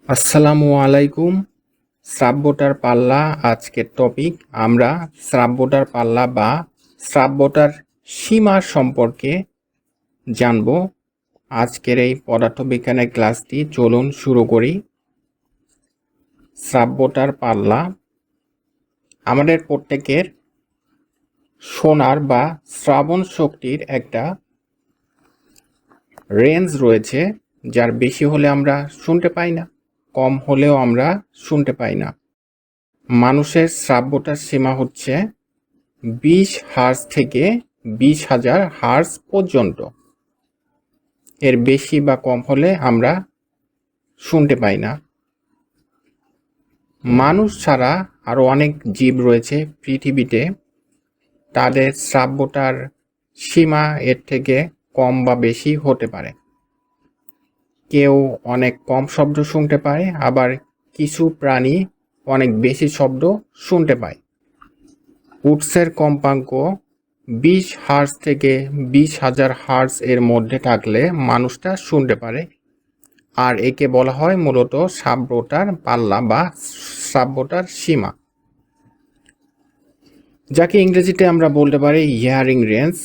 আসসালামু আলাইকুম। শ্রাব্যটার পাল্লা আজকের টপিক। আমরা শ্রাব্যটার পাল্লা বা শ্রাব্যটার সীমা সম্পর্কে জানব। আজকের এই পদার্থবিজ্ঞানের ক্লাসটি চলুন শুরু করি। শ্রাব্যটার পাল্লা আমাদের প্রত্যেকের শোনার বা শ্রাবণ শক্তির একটা রেঞ্জ রয়েছে, যার বেশি হলে আমরা শুনতে পাই না, কম হলেও আমরা শুনতে পাই না। মানুষের শ্রাব্যটার সীমা হচ্ছে 20 হার্জ থেকে 20,000 হার্জ পর্যন্ত। এর বেশি বা কম হলে আমরা শুনতে পাই না। মানুষ ছাড়া আরও অনেক জীব রয়েছে পৃথিবীতে, তাদের শ্রাব্যটার সীমা এর থেকে কম বা বেশি হতে পারে। কেউ অনেক কম শব্দ শুনতে পায়, আবার কিছু প্রাণী অনেক বেশি শব্দ শুনতে পায়। উৎসের কম্পাঙ্ক 20 হার্জ থেকে 20,000 হার্জ এর মধ্যে থাকলে মানুষটা শুনতে পারে, আর একে বলা হয় মূলত শ্রাব্যটার পাল্লা বা শ্রাব্যটার সীমা, যাকে ইংরেজিতে আমরা বলতে পারি হিয়ারিং রেঞ্জ।